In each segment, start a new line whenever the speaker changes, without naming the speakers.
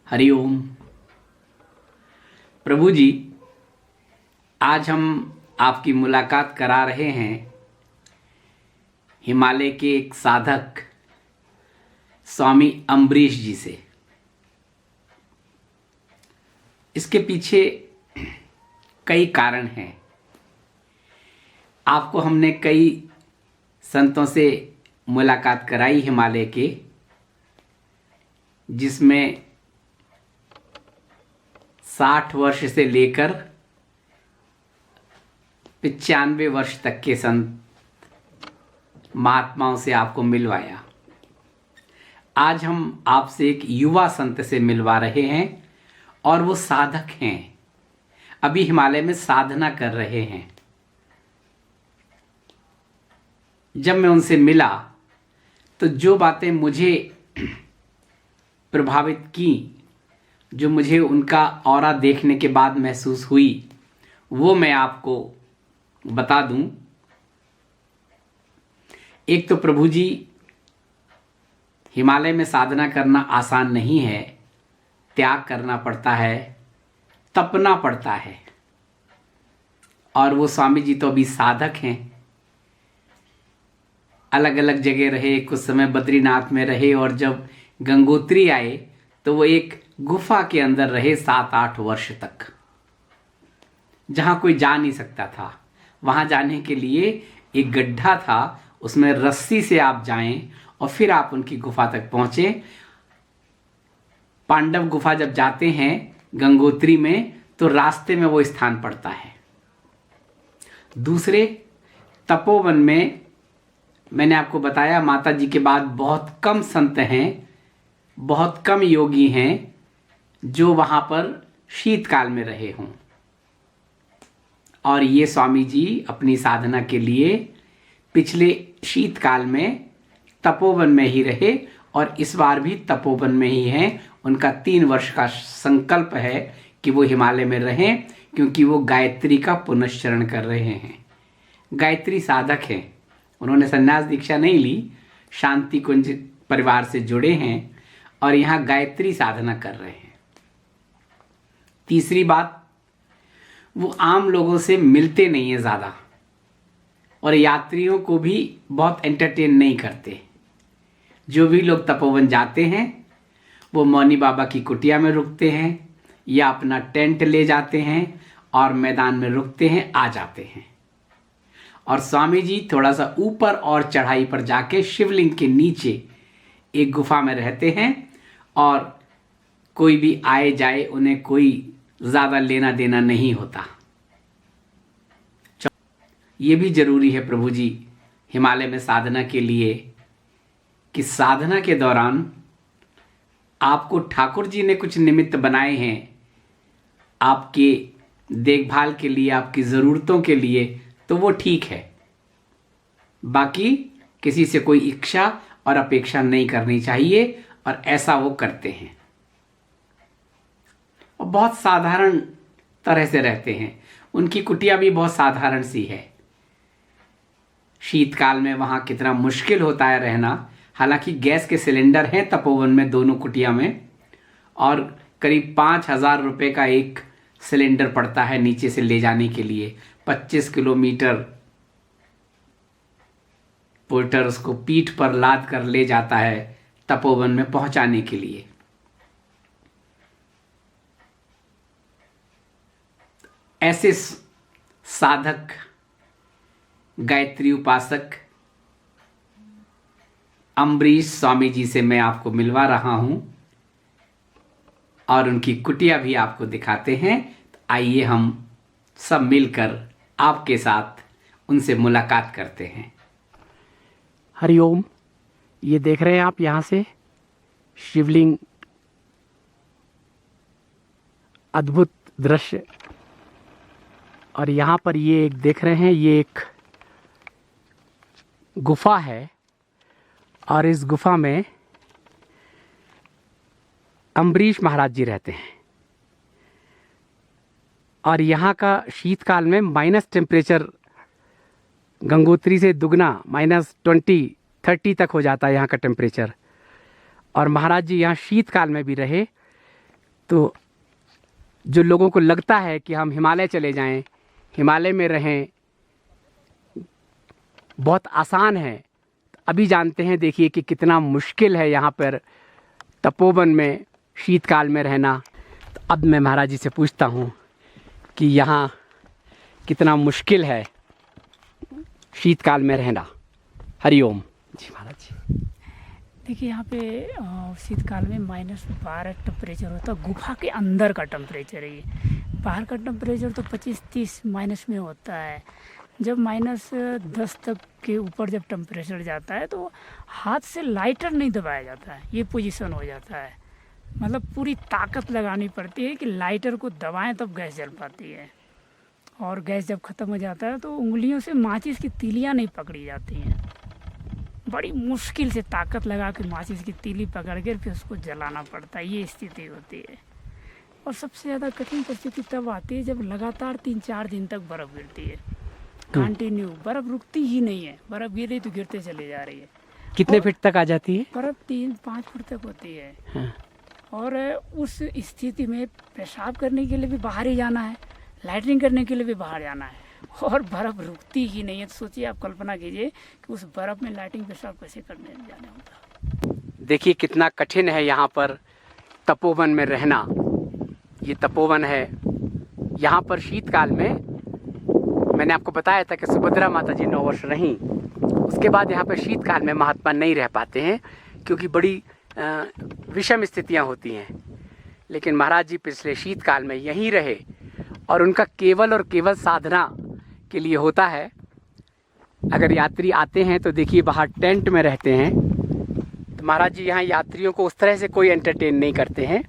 हरिओम। प्रभु जी, आज हम आपकी मुलाकात करा रहे हैं हिमालय के एक साधक स्वामी अम्बरीश जी से। इसके पीछे कई कारण हैं। आपको हमने कई संतों से मुलाकात कराई हिमालय के, जिसमें 60 वर्ष से लेकर 95 वर्ष तक के संत महात्माओं से आपको मिलवाया। आज हम आपसे एक युवा संत से मिलवा रहे हैं और वो साधक हैं, अभी हिमालय में साधना कर रहे हैं। जब मैं उनसे मिला तो जो बातें मुझे प्रभावित की, जो मुझे उनका ऑरा देखने के बाद महसूस हुई, वो मैं आपको बता दूं। एक तो प्रभु जी, हिमालय में साधना करना आसान नहीं है। त्याग करना पड़ता है, तपना पड़ता है। और वो स्वामी जी तो अभी साधक हैं। अलग अलग जगह रहे, कुछ समय बद्रीनाथ में रहे, और जब गंगोत्री आए तो वो एक गुफा के अंदर रहे 7-8 वर्ष तक, जहां कोई जा नहीं सकता था। वहां जाने के लिए एक गड्ढा था, उसमें रस्सी से आप जाएं और फिर आप उनकी गुफा तक पहुंचे। पांडव गुफा जब जाते हैं गंगोत्री में तो रास्ते में वो स्थान पड़ता है। दूसरे, तपोवन में मैंने आपको बताया, माता जी के बाद बहुत कम संत हैं, बहुत कम योगी हैं जो वहां पर शीतकाल में रहे हों। और ये स्वामी जी अपनी साधना के लिए पिछले शीतकाल में तपोवन में ही रहे और इस बार भी तपोवन में ही हैं। उनका 3 वर्ष का संकल्प है कि वो हिमालय में रहें, क्योंकि वो गायत्री का पुनश्चरण कर रहे हैं। गायत्री साधक हैं। उन्होंने संन्यास दीक्षा नहीं ली, शांति कुंज परिवार से जुड़े हैं और यहाँ गायत्री साधना कर रहे हैं। तीसरी बात, वो आम लोगों से मिलते नहीं है ज़्यादा, और यात्रियों को भी बहुत एंटरटेन नहीं करते। जो भी लोग तपोवन जाते हैं वो मौनी बाबा की कुटिया में रुकते हैं या अपना टेंट ले जाते हैं और मैदान में रुकते हैं, आ जाते हैं। और स्वामी जी थोड़ा सा ऊपर और चढ़ाई पर जाके शिवलिंग के नीचे एक गुफा में रहते हैं, और कोई भी आए जाए उन्हें कोई ज़्यादा लेना देना नहीं होता। ये भी जरूरी है प्रभु जी हिमालय में साधना के लिए कि साधना के दौरान आपको ठाकुर जी ने कुछ निमित्त बनाए हैं आपके देखभाल के लिए, आपकी ज़रूरतों के लिए, तो वो ठीक है। बाकी किसी से कोई इच्छा और अपेक्षा नहीं करनी चाहिए, और ऐसा वो करते हैं। और बहुत साधारण तरह से रहते हैं। उनकी कुटिया भी बहुत साधारण सी है। शीतकाल में वहाँ कितना मुश्किल होता है रहना। हालांकि गैस के सिलेंडर हैं तपोवन में दोनों कुटिया में, और करीब 5,000 रुपये का एक सिलेंडर पड़ता है नीचे से ले जाने के लिए। 25 किलोमीटर पोर्टर उसको पीठ पर लाद कर ले जाता है तपोवन में पहुंचाने के लिए। ऐसे साधक, गायत्री उपासक अम्बरीश स्वामी जी से मैं आपको मिलवा रहा हूं और उनकी कुटिया भी आपको दिखाते हैं। तो आइए हम सब मिलकर आपके साथ उनसे मुलाकात करते हैं।
हरिओम। ये देख रहे हैं आप यहाँ से शिवलिंग, अद्भुत दृश्य। और यहाँ पर ये एक देख रहे हैं, ये एक गुफा है, और इस गुफा में अम्बरीश महाराज जी रहते हैं। और यहाँ का शीतकाल में माइनस टेम्परेचर गंगोत्री से दुगना, -20-30 तक हो जाता है यहाँ का टेम्परेचर। और महाराज जी यहाँ शीतकाल में भी रहे, तो जो लोगों को लगता है कि हम हिमालय चले जाएं, हिमालय में रहें, बहुत आसान है, अभी जानते हैं देखिए कि कितना मुश्किल है यहाँ पर तपोवन में शीतकाल में रहना। तो अब मैं महाराज जी से पूछता हूँ कि यहाँ कितना मुश्किल है शीतकाल में रहना। हरिओम जी महाराज जी।
देखिए यहाँ पे शीतकाल में -12 टेम्परेचर होता है। गुफा के अंदर का टेम्परेचर है ये। बाहर का टेम्परेचर तो 25-30 माइनस में होता है। जब -10 तक के ऊपर जब टेम्परेचर जाता है तो हाथ से लाइटर नहीं दबाया जाता है, ये पोजीशन हो जाता है। मतलब पूरी ताकत लगानी पड़ती है कि लाइटर को दबाएं तब गैस जल पाती है। और गैस जब ख़त्म हो जाता है तो उंगलियों से माचिस की तीलियां नहीं पकड़ी जाती हैं। बड़ी मुश्किल से ताकत लगा के माचिस की तीली पकड़ कर फिर उसको जलाना पड़ता है, ये स्थिति होती है। और सबसे ज़्यादा कठिन परिस्थिति तब आती है जब लगातार 3-4 दिन तक बर्फ़ गिरती है। कंटिन्यू बर्फ़ रुकती ही नहीं है, बर्फ़ गिर रही तो गिरते चली जा रही है।
कितने फीट तक आ जाती है?
बर्फ़ 3-5 फुट तक होती है।
हाँ।
और उस स्थिति में पेशाब करने के लिए भी बाहर ही जाना है, लैट्रिन करने के लिए भी बाहर जाना है, और बर्फ़ रुकती ही नहीं है। तो सोचिए, आप कल्पना कीजिए कि उस बर्फ़ में लैट्रिन पेशाब कैसे करने जाने होगा।
देखिए कितना कठिन है यहाँ पर तपोवन में रहना। ये तपोवन है। यहाँ पर शीतकाल में मैंने आपको बताया था कि सुभद्रा माता जी 9 वर्ष रहीं। उसके बाद यहाँ पर शीतकाल में महात्मा नहीं रह पाते हैं क्योंकि बड़ी विषम स्थितियाँ होती हैं। लेकिन महाराज जी पिछले शीतकाल में यहीं रहे और उनका केवल और केवल साधना के लिए होता है। अगर यात्री आते हैं तो देखिए बाहर टेंट में रहते हैं। तो महाराज जी यहाँ यात्रियों को उस तरह से कोई एंटरटेन नहीं करते हैं।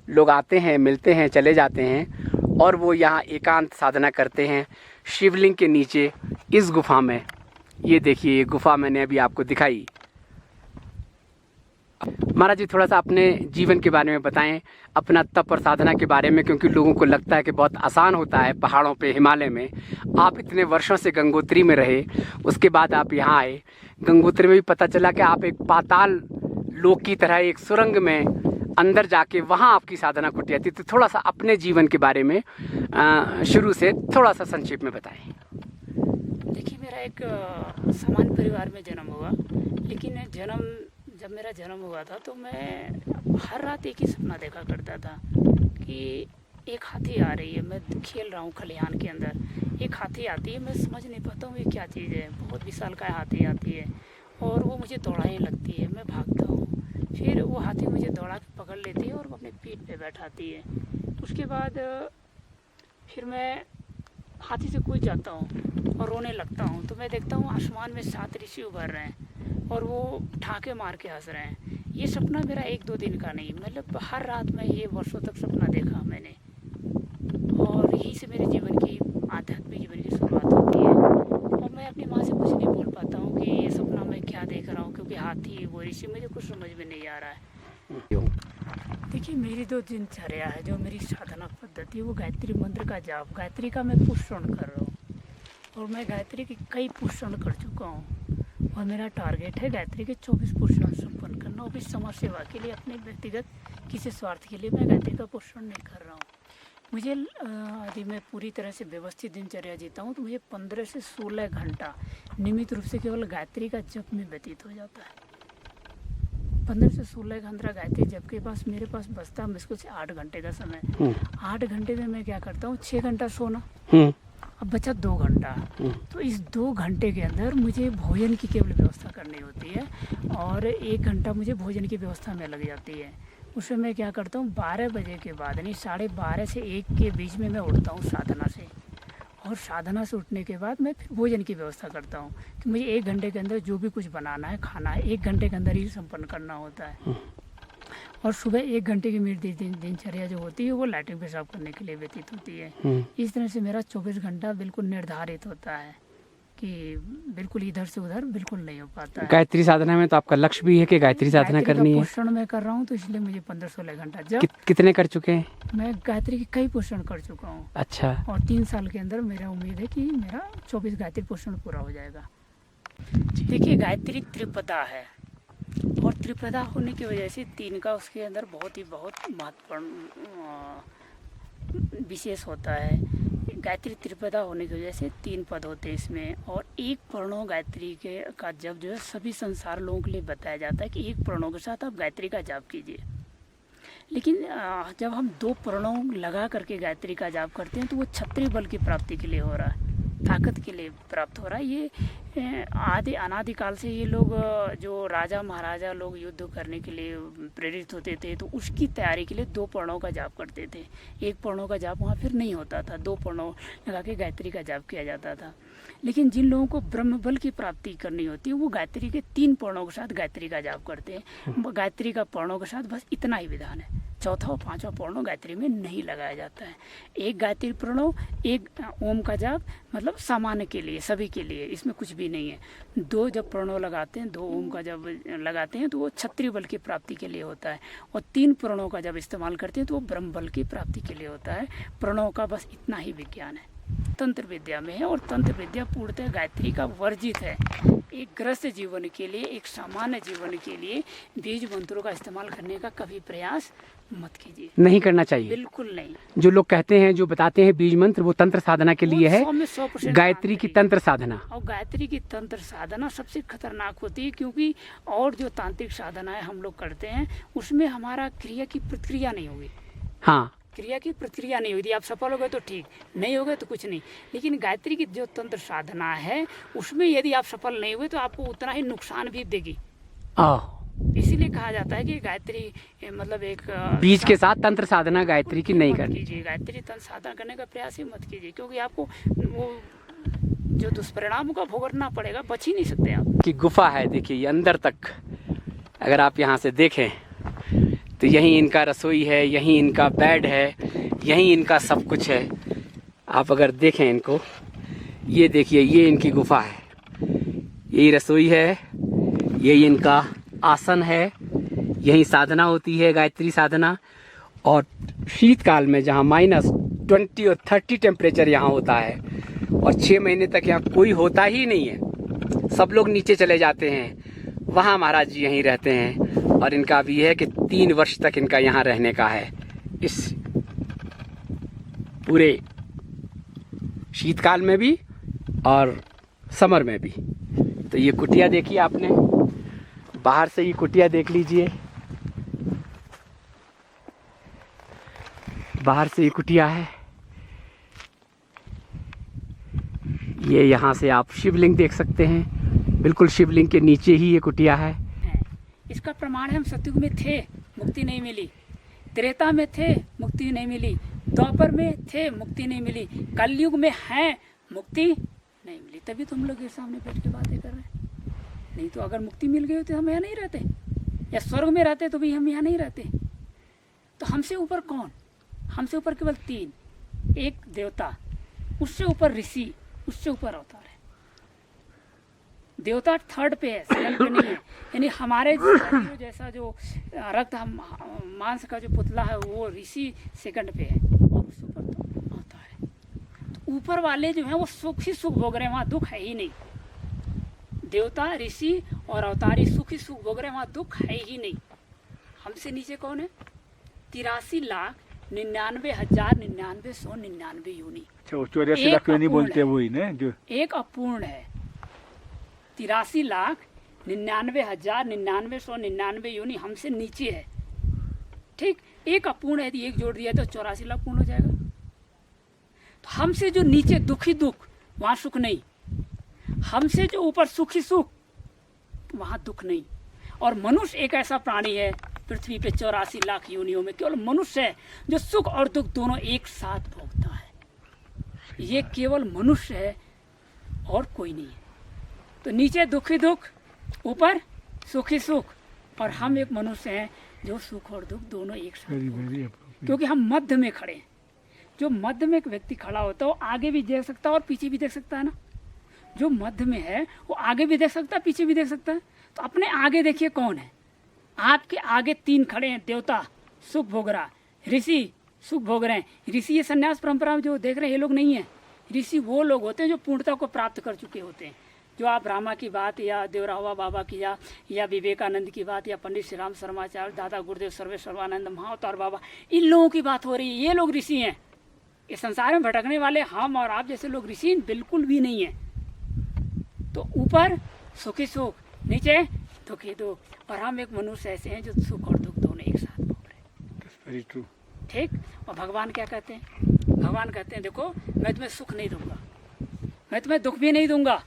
लोग आते हैं, मिलते हैं, चले जाते हैं और वो यहाँ एकांत साधना करते हैं शिवलिंग के नीचे इस गुफा में। ये देखिए ये गुफा मैंने अभी आपको दिखाई। महाराज जी थोड़ा सा अपने जीवन के बारे में बताएं, अपना तप और साधना के बारे में, क्योंकि लोगों को लगता है कि बहुत आसान होता है पहाड़ों पे, हिमालय में। आप इतने वर्षों से गंगोत्री में रहे, उसके बाद आप यहाँ आए। गंगोत्री में भी पता चला कि आप एक पाताल लोक की तरह एक सुरंग में अंदर जाके वहाँ आपकी साधना कुटी जाती। तो थोड़ा सा अपने जीवन के बारे में शुरू से थोड़ा सा संक्षेप में बताएं।
देखिए, मेरा एक सामान्य परिवार में जन्म हुआ, लेकिन जब मेरा जन्म हुआ था तो मैं हर रात एक ही सपना देखा करता था कि एक हाथी आ रही है। मैं खेल रहा हूँ खलिहान के अंदर, एक हाथी आती है, मैं समझ नहीं पाता हूँ ये क्या चीज़ है। बहुत विशालकाय हाथी आती है और वो मुझे दौड़ाने लगती है। मैं भागता हूँ, फिर वो हाथी मुझे दौड़ा के पकड़ लेती है और वो अपने पीठ पे बैठाती है। उसके बाद फिर मैं हाथी से कूद जाता हूँ और रोने लगता हूँ। तो मैं देखता हूँ आसमान में 7 ऋषि उभर रहे हैं और वो ठाके मार के हंस रहे हैं। ये सपना मेरा 1-2 दिन का नहीं, मतलब हर रात में ये वर्षों तक सपना देखा मैंने। और यहीं से मेरे जीवन की, आध्यात्मिक जीवन की शुरुआत होती है। और मैं अपनी माँ से कुछ नहीं बोल पाता हूँ कि ये सपना मैं क्या देख रहा हूँ, क्योंकि हाथी वो ऋषि मुझे कुछ समझ में नहीं आ रहा है। देखिए, मेरी जो दिनचर्या है, जो मेरी साधना पद्धति है, वो गायत्री मंत्र का जाप, गायत्री का मैं पुष्पण कर रहा हूँ। और मैं गायत्री के कई पुष्पण कर चुका हूँ और मेरा टारगेट है गायत्री के 24 पुष्पण संपन्न करना। और भी समाज सेवा के लिए, अपने व्यक्तिगत किसी स्वार्थ के लिए मैं गायत्री का पुष्पण नहीं कर रहा हूँ। मुझे यदि मैं पूरी तरह से व्यवस्थित दिनचर्या जीता हूँ तो मुझे 15 से 16 घंटा नियमित रूप से केवल गायत्री का जप में व्यतीत हो जाता है। 15 से 16 घंटा गायत्री जप के पास मेरे पास बचता है मुश्किल से 8 घंटे का समय। 8 घंटे में मैं क्या करता हूँ, 6 घंटा सोना, अब बचा 2 घंटा। तो इस 2 घंटे के अंदर मुझे भोजन की केवल व्यवस्था करनी होती है और 1 घंटा मुझे भोजन की व्यवस्था में लग जाती है। उसमें मैं क्या करता हूँ, 12 बजे के बाद यानी 12:30 से 1 के बीच में मैं उठता हूँ साधना से। और साधना से उठने के बाद मैं फिर भोजन की व्यवस्था करता हूँ कि मुझे 1 घंटे के अंदर जो भी कुछ बनाना है, खाना है, 1 घंटे के अंदर ही संपन्न करना होता है। और सुबह 1 घंटे की मेरी दिनचर्या जो होती है वो लैट्रिन पेशाब करने के लिए व्यतीत होती है। इस तरह से मेरा 24 घंटा बिल्कुल निर्धारित होता है कि बिल्कुल इधर से उधर बिल्कुल नहीं हो पाता है।
गायत्री साधना में तो आपका लक्ष्य भी है कि गायत्री साधना करनी है।
पोषण मैं कर रहा हूँ तो इसलिए मुझे 15-16 घंटा जब
कितने कर चुके हैं?
मैं गायत्री के कई पोषण कर चुका हूँ।
अच्छा। और
3 साल के अंदर मेरा उम्मीद है कि मेरा 24 गायत्री पोषण पूरा हो जाएगा। देखिए, गायत्री त्रिपदा है और त्रिपदा होने की वजह से 3 का उसके अंदर बहुत महत्वपूर्ण विशेष होता है। गायत्री त्रिपदा होने की वजह से 3 पद होते हैं इसमें, और एक प्रणव गायत्री के का जप जो है सभी संसार लोगों के लिए बताया जाता है कि एक प्रणव के साथ आप गायत्री का जाप कीजिए। लेकिन जब हम 2 प्रणव लगा करके गायत्री का जाप करते हैं तो वो क्षत्रिय बल की प्राप्ति के लिए हो रहा है, ताकत के लिए प्राप्त हो रहा है। ये आदि अनादिकाल से ये लोग जो राजा महाराजा लोग युद्ध करने के लिए प्रेरित होते थे तो उसकी तैयारी के लिए 2 प्रणव का जाप करते थे। एक प्रणव का जाप वहाँ फिर नहीं होता था, 2 प्रणव लगा के गायत्री का जाप किया जाता था। लेकिन जिन लोगों को ब्रह्म बल की प्राप्ति करनी होती है वो गायत्री के 3 प्रणव के साथ गायत्री का जाप करते हैं। गायत्री का प्रणव के साथ बस इतना ही विधान है, चौथा और पांचवा प्रणव गायत्री में नहीं लगाया जाता है। एक गायत्री प्रणव, एक ओम का जाप, मतलब सामान्य के लिए, सभी के लिए, इसमें कुछ भी नहीं है। 2 जब प्रणव लगाते हैं, 2 ओम का जब लगाते हैं तो वो क्षत्रिय बल की प्राप्ति के लिए होता है, और 3 प्रणव का जब इस्तेमाल करते हैं तो वो ब्रह्म बल की प्राप्ति के लिए होता है। प्रणव का बस इतना ही विज्ञान है, तंत्र विद्या में है, और तंत्र विद्या पूर्णतः गायत्री का वर्जित है। एक ग्रस्त जीवन के लिए, एक सामान्य जीवन के लिए बीज मंत्रों का इस्तेमाल करने का कभी प्रयास मत कीजिए,
नहीं करना चाहिए,
बिल्कुल नहीं।
जो लोग कहते हैं, जो बताते हैं बीज मंत्र वो तंत्र साधना के लिए है,
100%
गायत्री की तंत्र साधना।
और गायत्री की तंत्र साधना सबसे खतरनाक होती है, क्योंकि और जो तांत्रिक साधनाएं हम लोग करते हैं उसमें हमारा क्रिया की प्रतिक्रिया नहीं होगी।
हाँ,
क्रिया की प्रतिक्रिया नहीं होती, आप सफल हो गए तो ठीक, नहीं हो गए तो कुछ नहीं। लेकिन गायत्री की जो तंत्र साधना है उसमें यदि आप सफल नहीं हुए तो आपको उतना ही नुकसान भी देगी। इसीलिए कहा जाता है कि गायत्री मतलब एक
बीज के साथ तंत्र साधना गायत्री की नहीं करनी
कीजिए, गायत्री तंत्र साधना करने का प्रयास ही मत कीजिए, क्योंकि आपको वो जो दुष्परिणामों का भुगतना पड़ेगा, बच ही नहीं सकते आप।
की गुफा है, देखिए ये अंदर तक अगर आप यहाँ से देखें तो यहीं इनका रसोई है, यहीं इनका बेड है, यहीं इनका सब कुछ है। आप अगर देखें इनको, ये देखिए, ये इनकी गुफा है, यही रसोई है, यही इनका आसन है, यहीं साधना होती है गायत्री साधना। और शीतकाल में जहाँ -20 और 30 टेम्परेचर यहाँ होता है, और 6 महीने तक यहाँ कोई होता ही नहीं है, सब लोग नीचे चले जाते हैं, वहाँ महाराज जी यहीं रहते हैं। और इनका भी है कि 3 वर्ष तक इनका यहाँ रहने का है, इस पूरे शीतकाल में भी और समर में भी। तो ये कुटिया देखिए आपने, बाहर से ये कुटिया देख लीजिए, बाहर से ये कुटिया है। ये यहाँ से आप शिवलिंग देख सकते हैं, बिल्कुल शिवलिंग के नीचे ही ये कुटिया है।
इसका प्रमाण है हम सतयुग में थे, मुक्ति नहीं मिली, त्रेता में थे, मुक्ति नहीं मिली, द्वापर में थे, मुक्ति नहीं मिली, कलयुग में हैं, मुक्ति नहीं मिली। तभी तो हम लोग के सामने बैठ के बातें कर रहे हैं। नहीं तो अगर मुक्ति मिल गई तो हम यहाँ नहीं रहते, या स्वर्ग में रहते तो भी हम यहाँ नहीं रहते। तो हमसे ऊपर कौन? हमसे ऊपर केवल 3, एक देवता, उससे ऊपर ऋषि, उससे ऊपर अवतार है। देवता 3rd पे है, 2nd पे नहीं है। यानी हमारे शरीर जैसा जो रक्त मांस का जो पुतला है वो ऋषि 2nd पे है, और उससे ऊपर तो अवतार है। तो ऊपर वाले जो हैं वो सुख ही सुख भोग रहे हैं, वहाँ दुख है ही नहीं। देवता, ऋषि और अवतारी सुख ही सुख भोग रहे हैं, वहाँ दुख है ही नहीं। हमसे नीचे कौन है? 83,99,999 योनि।
84 लाख योनि बोलते हैं वही ना, जो
एक अपूर्ण है। 83,99,999 योनि हमसे नीचे है, ठीक। एक अपूर्ण है, यदि एक जोड़ दिया तो 84 लाख पूर्ण हो जाएगा। तो हमसे जो नीचे दुख ही दुख, वहाँ सुख नहीं। हमसे जो ऊपर सुख ही सुख, वहाँ दुख नहीं। और मनुष्य एक ऐसा प्राणी है पृथ्वी पे 84 लाख योनियों में केवल मनुष्य है जो सुख और दुख दोनों एक साथ भोगता है। ये केवल मनुष्य है और कोई नहीं है। तो नीचे दुख ही दुख, ऊपर सुख ही सुख, और हम एक मनुष्य हैं जो सुख और दुख दोनों एक साथ भोगते हैं। क्योंकि हम मध्य में खड़े हैं। जो मध्य में एक व्यक्ति खड़ा होता है वो आगे भी देख सकता है और पीछे भी देख सकता है ना। जो मध्य में है वो आगे भी देख सकता है, पीछे भी देख सकता है। तो अपने आगे देखिए कौन है। आपके आगे 3 खड़े हैं, देवता सुख भोग रहा, ऋषि सुख भोग रहे हैं। ऋषि ये संन्यास परंपरा में जो देख रहे हैं ये लोग नहीं है। ऋषि वो लोग होते हैं जो पूर्णता को प्राप्त कर चुके होते हैं। जो आप रामा की बात या देवरावा बाबा की या विवेकानंद की बात या पंडित श्री राम शर्माचार्य, दादा गुरुदेव सर्वेश्वरानंद, महाअवतार बाबा, इन लोगों की बात हो रही है। ये लोग ऋषि हैं। इस संसार में भटकने वाले हम और आप जैसे लोग ऋषि बिल्कुल भी नहीं है। तो ऊपर सुखी सुख, नीचे दुखी दुख, और हम एक मनुष्य ऐसे हैं जो सुख और दुख दोनों एक साथ भोग रहे हैं।
Very true.
ठीक। और भगवान क्या कहते हैं? भगवान कहते हैं देखो, मैं तुम्हें सुख नहीं दूंगा, मैं तुम्हें दुख भी नहीं दूंगा,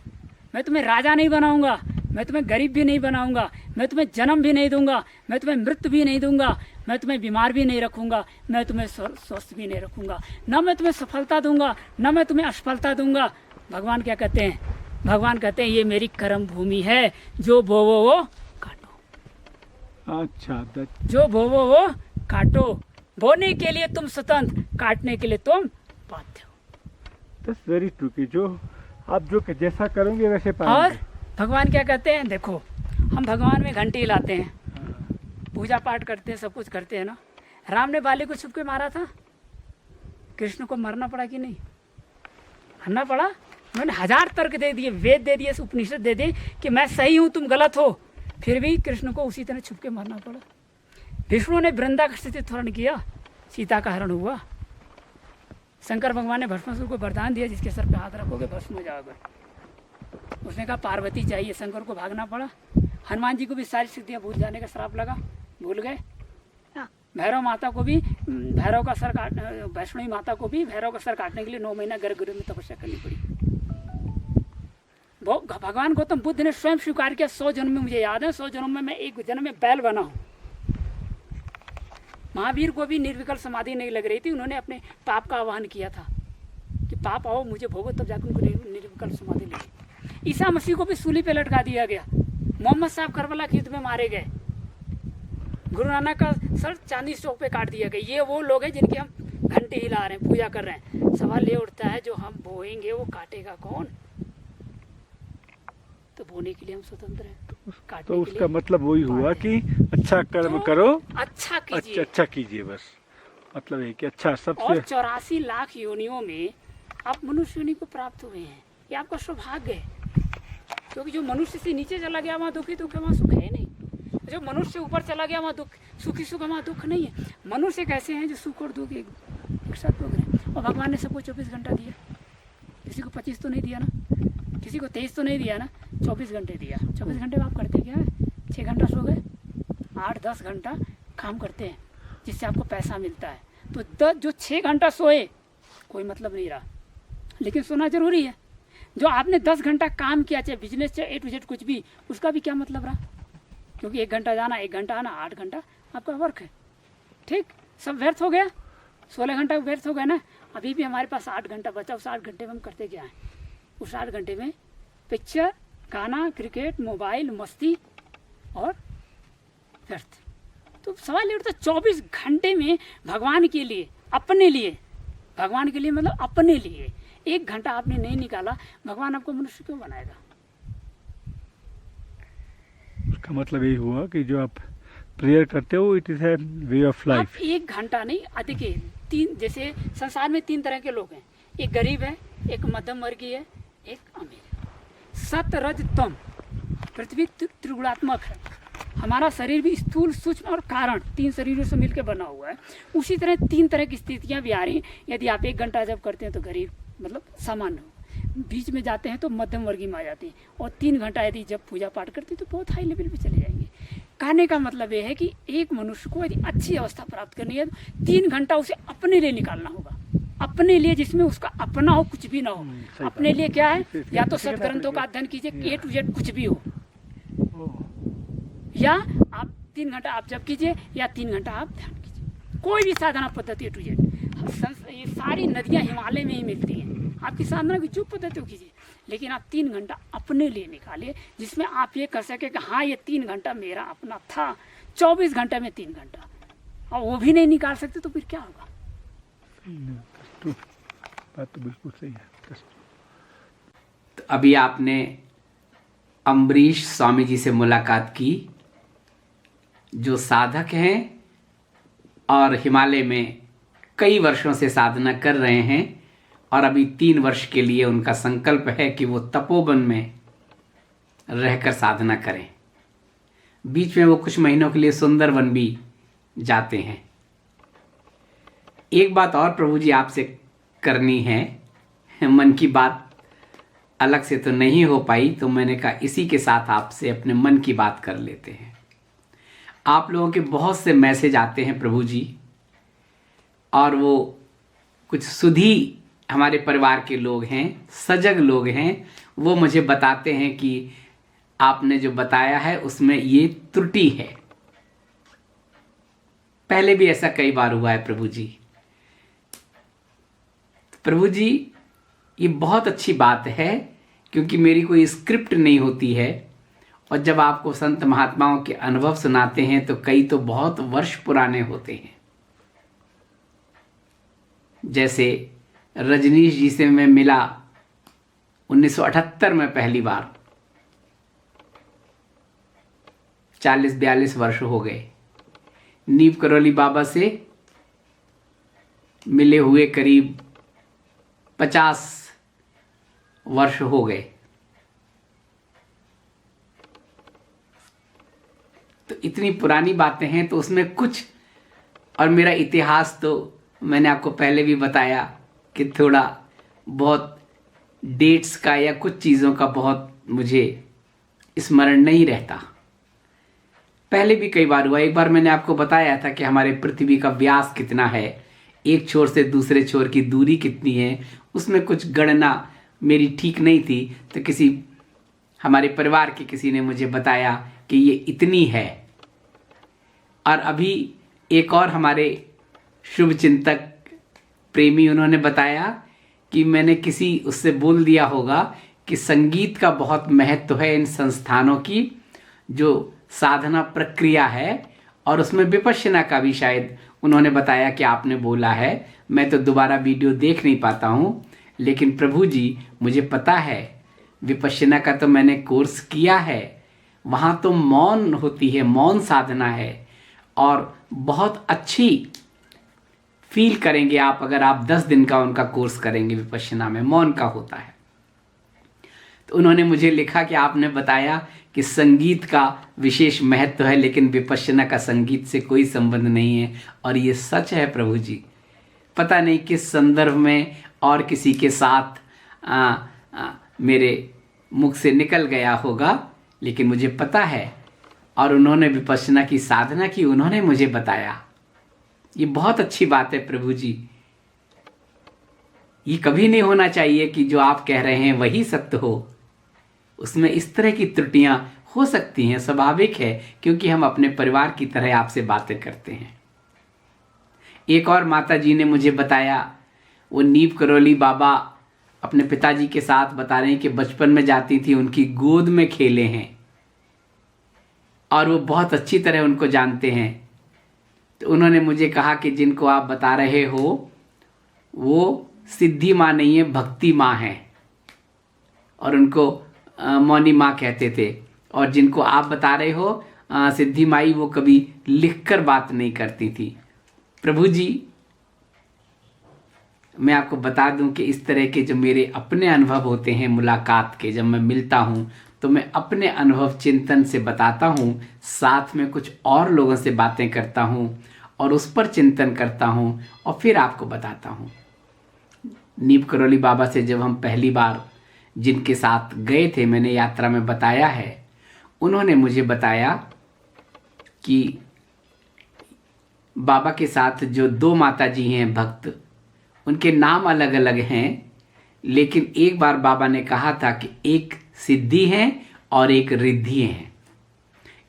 मैं तुम्हें राजा नहीं बनाऊंगा, मैं तुम्हें गरीब भी नहीं बनाऊंगा, मैं तुम्हें जन्म भी नहीं दूंगा, मैं तुम्हें मृत्यु भी नहीं दूंगा, मैं तुम्हें बीमार भी नहीं रखूंगा, मैं तुम्हें स्वस्थ भी नहीं रखूंगा, ना मैं तुम्हें सफलता दूंगा, ना मैं तुम्हें असफलता दूंगा। भगवान क्या कहते हैं? भगवान कहते हैं ये मेरी कर्म भूमि है, जो बोवो वो काटो।
अच्छा,
जो बोवो वो काटो। बोने के लिए तुम स्वतंत्र, काटने के लिए तुम बाध्य हो।
दैट्स वेरी ट्रू कि जो आप जो जैसा करोगे वैसे
और
पाएंगे।
भगवान क्या कहते हैं? देखो, हम भगवान में घंटी लाते हैं, पूजा पाठ करते हैं, सब कुछ करते हैं ना। राम ने बाली को छुप के मारा था, कृष्ण को मरना पड़ा कि नहीं? मरना पड़ा। उन्होंने 1000 तर्क दे दिए, वेद दे दिए, उपनिषद दे दिए कि मैं सही हूँ तुम गलत हो, फिर भी कृष्ण को उसी तरह छुप के मरना पड़ा। विष्णु ने वृंदा का हरण किया, सीता का हरण हुआ। शंकर भगवान ने भस्मासुर को वरदान दिया, जिसके सर पे हाथ रखोगे भस्म हो जाओगे। उसने कहा पार्वती चाहिए, शंकर को भागना पड़ा। हनुमान जी को भी सारी सिद्धियां भूल जाने का श्राप लगा, भूल गए। भैरव माता को भी भैरव का सर काट, वैष्णवी माता को भी भैरव का सर काटने के लिए 9 महीना गर्भगृह में तपस्या करनी पड़ी। भगवान गौतम बुद्ध ने स्वयं स्वीकार किया, 100 जन्म में, मुझे याद है 100 जन्म में मैं एक जन्म में बैल बना हूँ। महावीर को भी निर्विकल्प समाधि नहीं लग रही थी, उन्होंने अपने पाप का आह्वान किया था कि पाप आओ मुझे भोगो, तब जाकर उनको निर्विकल्प समाधि लगी। ईसा मसीह को भी सूली पे लटका दिया गया। मोहम्मद साहब करबला की युद्ध में मारे गए। गुरु नानक का सर चांदी चौक पे काट दिया गया। ये वो लोग हैं जिनकी हम घंटे हिला रहे हैं, पूजा कर रहे हैं। सवाल ये उठता है जो हम बोएंगे वो काटेगा कौन? तो बोने के लिए हम स्वतंत्र हैं,
तो उसका मतलब वही हुआ कि अच्छा कर्म करो,
अच्छा कीजिए,
अच्छा कीजिए, बस मतलब है कि अच्छा सबसे।
और 84 लाख योनियों में आप मनुष्य योनि को प्राप्त हुए हैं। ये आपका सौभाग्य है, क्योंकि जो मनुष्य से नीचे चला गया वहाँ दुखी दुख है, वहाँ सुख है नहीं। जो मनुष्य ऊपर चला गया वहाँ दुख, सुखी सुख, वहाँ दुख नहीं है। मनुष्य कैसे हैं जो सुख और दुख एक साथ भोग रहे हैं। और भगवान ने सबको 24 घंटा दिया, किसी को 25 तो नहीं दिया ना, किसी को 23 तो नहीं दिया ना, 24 घंटे दिया। 24 घंटे में आप करते क्या है? 6 घंटा सो गए, 8-10 घंटा काम करते हैं, जिससे आपको पैसा मिलता है। तो जो 6 घंटा सोए कोई मतलब नहीं रहा, लेकिन सोना जरूरी है। जो आपने 10 घंटा काम किया, चाहे बिजनेस, चाहे A to Z कुछ भी, उसका भी क्या मतलब रहा? क्योंकि 1 घंटा जाना, 1 घंटा आना, 8 घंटा आपका वर्क है। ठीक, सब व्यर्थ हो गया, 16 घंटा व्यर्थ हो गया ना। अभी भी हमारे पास 8 घंटा बचा। उस 8 घंटे में हम करते क्या है? उस 8 घंटे में पिक्चर, गाना, क्रिकेट, मोबाइल, मस्ती और व्यर्थ। तो सवाल ये उठता, 24 घंटे में भगवान के लिए, अपने लिए, भगवान के लिए मतलब अपने लिए 1 घंटा आपने नहीं निकाला, भगवान आपको मनुष्य क्यों बनाएगा?
उसका मतलब यही हुआ कि जो आप प्रेयर करते हो it is a way of life.
1 घंटा नहीं, अधिक 3, जैसे संसार में 3 तरह के लोग हैं। एक गरीब है, एक मध्यम वर्गीय है, एक अमीर है। सत रज तम, पृथ्वी त्रिगुणात्मक है। हमारा शरीर भी स्थूल, सूक्ष्म और कारण 3 शरीरों से मिलकर बना हुआ है। उसी तरह 3 तरह की स्थितियां भी आ रही हैं। यदि आप 1 घंटा जब करते हैं तो गरीब मतलब सामान्य हो, बीच में जाते हैं तो मध्यम वर्गीय में आ जाते हैं, और 3 घंटा यदि जब पूजा पाठ करते हैं तो बहुत हाई लेवल पे चले जाएंगे। कहने का मतलब ये है कि एक मनुष्य को यदि अच्छी अवस्था प्राप्त करनी है तो 3 घंटा उसे अपने लिए निकालना होगा। अपने लिए, जिसमें उसका अपना हो, कुछ भी ना हो। अपने लिए क्या है? या तो सदग्रंथों का अध्ययन कीजिए, A to Z कुछ भी हो, या आप 3 घंटा आप जब कीजिए, या 3 घंटा आप ध्यान कीजिए। कोई भी साधना पद्धति A to Z, ये सारी नदियां हिमालय में ही मिलती हैं। आपकी साधना की जो पद्धति कीजिए, लेकिन आप 3 घंटा अपने लिए निकालिए, जिसमें आप ये कर सके कि हाँ ये 3 घंटा मेरा अपना था। 24 घंटे में 3 घंटा, और वो भी नहीं निकाल सकते तो फिर क्या होगा?
बात तो बिल्कुल सही है।
तो अभी आपने अम्बरीश स्वामी जी से मुलाकात की, जो साधक हैं और हिमालय में कई वर्षों से साधना कर रहे हैं, और अभी 3 वर्ष के लिए उनका संकल्प है कि वो तपोवन में रहकर साधना करें। बीच में वो कुछ महीनों के लिए सुंदरवन भी जाते हैं। एक बात और प्रभु जी आपसे करनी है, मन की बात अलग से तो नहीं हो पाई, तो मैंने कहा इसी के साथ आपसे अपने मन की बात कर लेते हैं। आप लोगों के बहुत से मैसेज आते हैं प्रभु जी, और वो कुछ सुधी हमारे परिवार के लोग हैं, सजग लोग हैं, वो मुझे बताते हैं कि आपने जो बताया है उसमें ये त्रुटि है। पहले भी ऐसा कई बार हुआ है प्रभु जी। प्रभु जी ये बहुत अच्छी बात है, क्योंकि मेरी कोई स्क्रिप्ट नहीं होती है, और जब आपको संत महात्माओं के अनुभव सुनाते हैं तो कई तो बहुत वर्ष पुराने होते हैं। जैसे रजनीश जी से मैं मिला 1978 में पहली बार, 40-42 वर्ष हो गए। नीव करौली बाबा से मिले हुए करीब 50 वर्ष हो गए। तो इतनी पुरानी बातें हैं, तो उसमें कुछ, और मेरा इतिहास तो मैंने आपको पहले भी बताया कि थोड़ा बहुत डेट्स का या कुछ चीज़ों का बहुत मुझे स्मरण नहीं रहता। पहले भी कई बार हुआ। एक बार मैंने आपको बताया था कि हमारे पृथ्वी का व्यास कितना है, एक छोर से दूसरे छोर की दूरी कितनी है, उसमें कुछ गणना मेरी ठीक नहीं थी, तो किसी हमारे परिवार के किसी ने मुझे बताया कि ये इतनी है। और अभी एक और हमारे शुभ चिंतक प्रेमी, उन्होंने बताया कि मैंने किसी उससे बोल दिया होगा कि संगीत का बहुत महत्व है इन संस्थानों की जो साधना प्रक्रिया है, और उसमें विपश्यना का भी शायद उन्होंने बताया कि आपने बोला है। मैं तो दोबारा वीडियो देख नहीं पाता हूँ, लेकिन प्रभु जी मुझे पता है, विपश्यना का तो मैंने कोर्स किया है। वहाँ तो मौन होती है, मौन साधना है, और बहुत अच्छी फील करेंगे आप अगर आप 10 दिन का उनका कोर्स करेंगे। विपश्यना में मौन का होता है। तो उन्होंने मुझे लिखा कि आपने बताया कि संगीत का विशेष महत्व है, लेकिन विपश्यना का संगीत से कोई संबंध नहीं है। और ये सच है प्रभु जी। पता नहीं किस संदर्भ में और किसी के साथ मेरे मुख से निकल गया होगा, लेकिन मुझे पता है। और उन्होंने विपश्यना की साधना की, उन्होंने मुझे बताया। ये बहुत अच्छी बात है प्रभु जी। ये कभी नहीं होना चाहिए कि जो आप कह रहे हैं वही सत्य हो। उसमें इस तरह की त्रुटियां हो सकती हैं, स्वाभाविक है, क्योंकि हम अपने परिवार की तरह आपसे बातें करते हैं। एक और माता जी ने मुझे बताया, वो नीव करौली बाबा अपने पिताजी के साथ बता रहे हैं कि बचपन में जाती थी, उनकी गोद में खेले हैं, और वो बहुत अच्छी तरह उनको जानते हैं। तो उन्होंने मुझे कहा कि जिनको आप बता रहे हो वो सिद्धि माँ नहीं है, भक्ति माँ है, और उनको मौनी माँ कहते थे। और जिनको आप बता रहे हो सिद्धि माई, वो कभी लिखकर बात नहीं करती थी। प्रभु जी मैं आपको बता दूं कि इस तरह के जो मेरे अपने अनुभव होते हैं मुलाकात के, जब मैं मिलता हूं तो मैं अपने अनुभव चिंतन से बताता हूं, साथ में कुछ और लोगों से बातें करता हूं और उस पर चिंतन करता हूं और फिर आपको बताता हूं। नीव करौली बाबा से जब हम पहली बार जिनके साथ गए थे, मैंने यात्रा में बताया है, उन्होंने मुझे बताया कि बाबा के साथ जो 2 माता जी हैं भक्त, उनके नाम अलग अलग हैं, लेकिन एक बार बाबा ने कहा था कि एक सिद्धि है और एक रिद्धि है।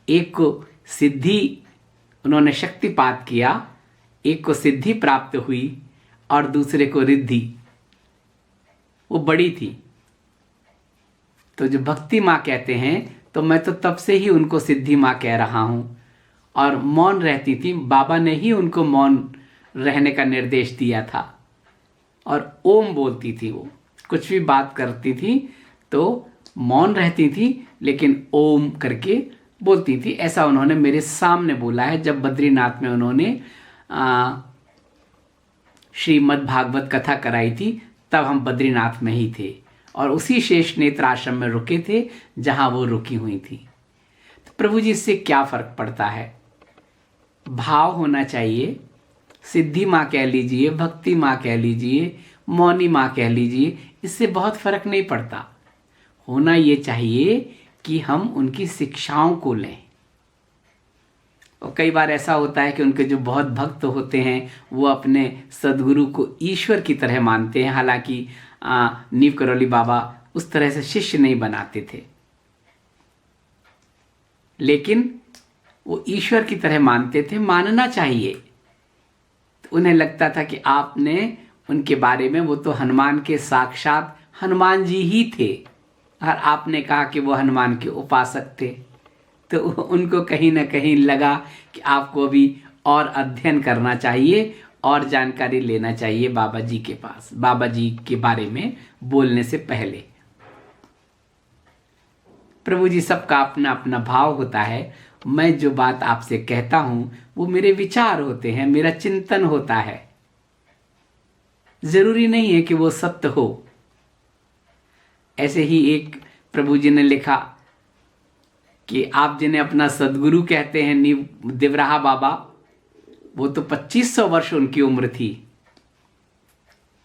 एक को सिद्धि उन्होंने शक्तिपात किया, एक को सिद्धि प्राप्त हुई और दूसरे को रिद्धि, वो बड़ी थी। तो जो भक्ति माँ कहते हैं, तो मैं तो तब से ही उनको सिद्धि माँ कह रहा हूँ। और मौन रहती थी, बाबा ने ही उनको मौन रहने का निर्देश दिया था। और ओम बोलती थी, वो कुछ भी बात करती थी तो मौन रहती थी, लेकिन ओम करके बोलती थी। ऐसा उन्होंने मेरे सामने बोला है जब बद्रीनाथ में उन्होंने श्रीमद् भागवत कथा कराई थी, तब हम बद्रीनाथ में ही थे। और उसी शेष नेत्र आश्रम में रुके थे जहां वो रुकी हुई थी। तो प्रभु जी इससे क्या फर्क पड़ता है? भाव होना चाहिए। सिद्धि माँ कह लीजिए, भक्ति माँ कह लीजिए, मौनी माँ कह लीजिए, इससे बहुत फर्क नहीं पड़ता। होना ये चाहिए कि हम उनकी शिक्षाओं को लें। और कई बार ऐसा होता है कि उनके जो बहुत भक्त होते हैं वो अपने सदगुरु को ईश्वर की तरह मानते हैं। हालांकि नीव करौली बाबा उस तरह से शिष्य नहीं बनाते थे, लेकिन वो ईश्वर की तरह मानते थे। मानना चाहिए। तो उन्हें लगता था कि आपने उनके बारे में, वो तो हनुमान के साक्षात हनुमान जी ही थे, और आपने कहा कि वो हनुमान के उपासक थे। तो उनको कहीं ना कहीं लगा कि आपको अभी और अध्ययन करना चाहिए और जानकारी लेना चाहिए बाबा जी के पास, बाबा जी के बारे में बोलने से पहले। प्रभु जी सबका अपना अपना भाव होता है। मैं जो बात आपसे कहता हूं वो मेरे विचार होते हैं, मेरा चिंतन होता है। जरूरी नहीं है कि वो सत्य हो। ऐसे ही एक प्रभु जी ने लिखा कि आप जिन्हें अपना सदगुरु कहते हैं नीव देवराहा बाबा, वो तो 2500 वर्ष उनकी उम्र थी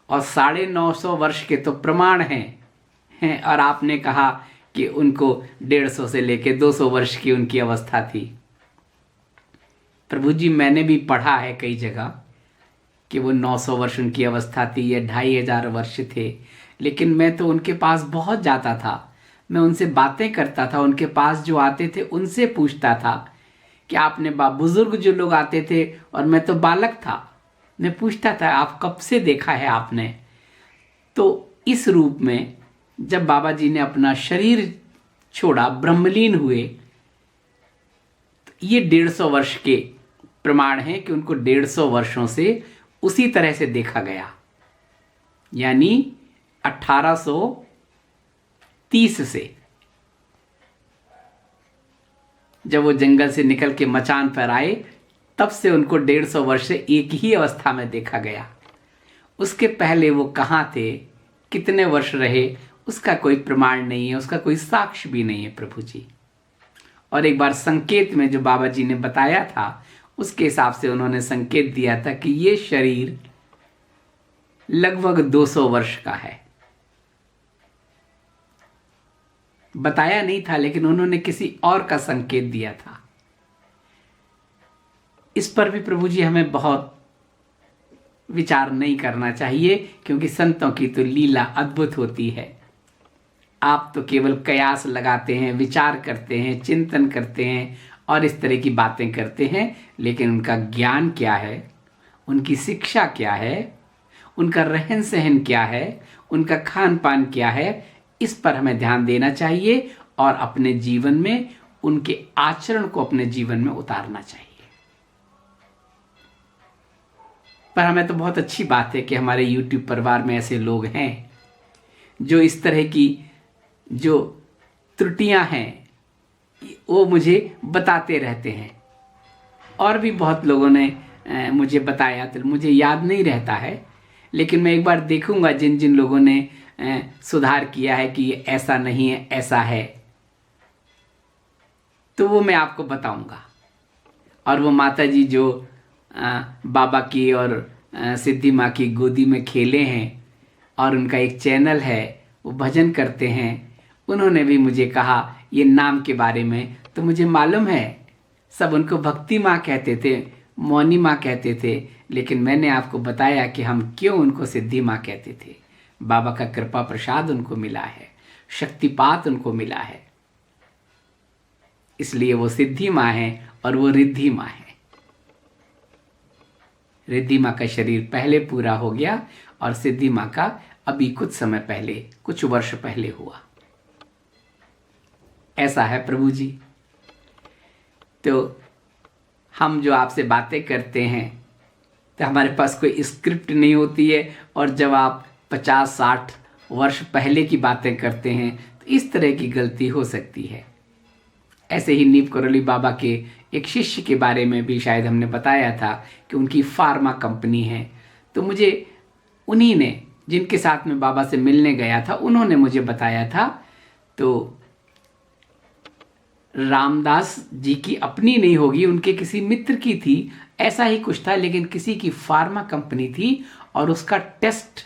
और 950 वर्ष के तो प्रमाण हैं, और आपने कहा कि उनको 150 से लेके 200 वर्ष की उनकी अवस्था थी। प्रभु जी मैंने भी पढ़ा है कई जगह कि वो 900 वर्ष उनकी अवस्था थी या 2500 वर्ष थे, लेकिन मैं तो उनके पास बहुत जाता था। मैं उनसे बातें करता था, उनके पास जो आते थे उनसे पूछता था कि आपने बुजुर्ग जो लोग आते थे, और मैं तो बालक था, मैं पूछता था आप कब से देखा है आपने। तो इस रूप में जब बाबा जी ने अपना शरीर छोड़ा, ब्रह्मलीन हुए, तो ये 150 वर्ष के प्रमाण हैं कि उनको 150 वर्षों से उसी तरह से देखा गया। यानी 1830 से जब वो जंगल से निकल के मचान पर आए, तब से उनको 150 वर्ष से एक ही अवस्था में देखा गया। उसके पहले वो कहाँ थे, कितने वर्ष रहे, उसका कोई प्रमाण नहीं है, उसका कोई साक्ष्य भी नहीं है प्रभु जी। और एक बार संकेत में जो बाबा जी ने बताया था, उसके हिसाब से उन्होंने संकेत दिया था कि ये शरीर लगभग 200 वर्ष का है। बताया नहीं था, लेकिन उन्होंने किसी और का संकेत दिया था। इस पर भी प्रभु जी हमें बहुत विचार नहीं करना चाहिए, क्योंकि संतों की तो लीला अद्भुत होती है। आप तो केवल कयास लगाते हैं, विचार करते हैं, चिंतन करते हैं और इस तरह की बातें करते हैं, लेकिन उनका ज्ञान क्या है, उनकी शिक्षा क्या है, उनका रहन सहन क्या है, उनका खान पान क्या है, इस पर हमें ध्यान देना चाहिए और अपने जीवन में उनके आचरण को अपने जीवन में उतारना चाहिए। पर हमें तो बहुत अच्छी बात है कि हमारे YouTube परिवार में ऐसे लोग हैं जो इस तरह की जो त्रुटियां हैं वो मुझे बताते रहते हैं। और भी बहुत लोगों ने मुझे बताया, तो मुझे याद नहीं रहता है, लेकिन मैं एक बार देखूंगा जिन जिन लोगों ने सुधार किया है कि ये ऐसा नहीं है, ऐसा है, तो वो मैं आपको बताऊंगा। और वो माता जी जो बाबा की और सिद्धि माँ की गोदी में खेले हैं और उनका एक चैनल है, वो भजन करते हैं, उन्होंने भी मुझे कहा ये नाम के बारे में, तो मुझे मालूम है सब उनको भक्ति माँ कहते थे, मौनी माँ कहते थे, लेकिन मैंने आपको बताया कि हम क्यों उनको सिद्धि माँ कहते थे। बाबा का कृपा प्रसाद उनको मिला है, शक्तिपात उनको मिला है, इसलिए वो सिद्धि माँ है और वो रिद्धि माँ है। रिद्धि माँ का शरीर पहले पूरा हो गया और सिद्धि माँ का अभी कुछ समय पहले, कुछ वर्ष पहले हुआ। ऐसा है प्रभु जी। तो हम जो आपसे बातें करते हैं तो हमारे पास कोई स्क्रिप्ट नहीं होती है, और जब आप 50-60 वर्ष पहले की बातें करते हैं तो इस तरह की गलती हो सकती है। ऐसे ही नीव करौली बाबा के एक शिष्य के बारे में भी शायद हमने बताया था कि उनकी फार्मा कंपनी है, तो मुझे उन्हीं ने जिनके साथ में बाबा से मिलने गया था उन्होंने मुझे बताया था। तो रामदास जी की अपनी नहीं होगी, उनके किसी मित्र की थी, ऐसा ही कुछ था, लेकिन किसी की फार्मा कंपनी थी और उसका टेस्ट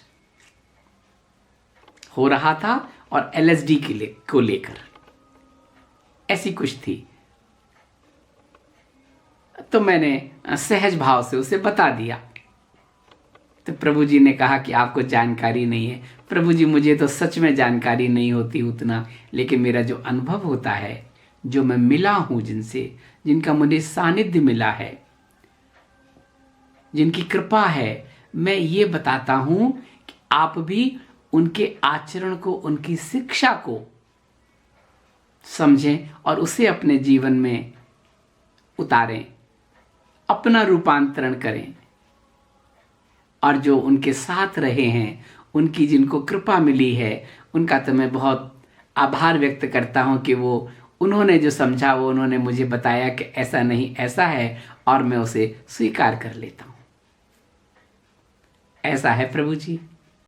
हो रहा था और LSD को लेकर ऐसी कुछ थी। तो मैंने सहज भाव से उसे बता दिया। तो प्रभु जी ने कहा कि आपको जानकारी नहीं है। प्रभु जी, मुझे तो सच में जानकारी नहीं होती उतना, लेकिन मेरा जो अनुभव होता है, जो मैं मिला हूं जिनसे, जिनका मुझे सानिध्य मिला है, जिनकी कृपा है, मैं ये बताता हूं कि आप भी उनके आचरण को, उनकी शिक्षा को समझें और उसे अपने जीवन में उतारें, अपना रूपांतरण करें। और जो उनके साथ रहे हैं, उनकी जिनको कृपा मिली है, उनका तो मैं बहुत आभार व्यक्त करता हूं कि वो उन्होंने जो समझा वो उन्होंने मुझे बताया कि ऐसा नहीं ऐसा है, और मैं उसे स्वीकार कर लेता हूं। ऐसा है प्रभु जी।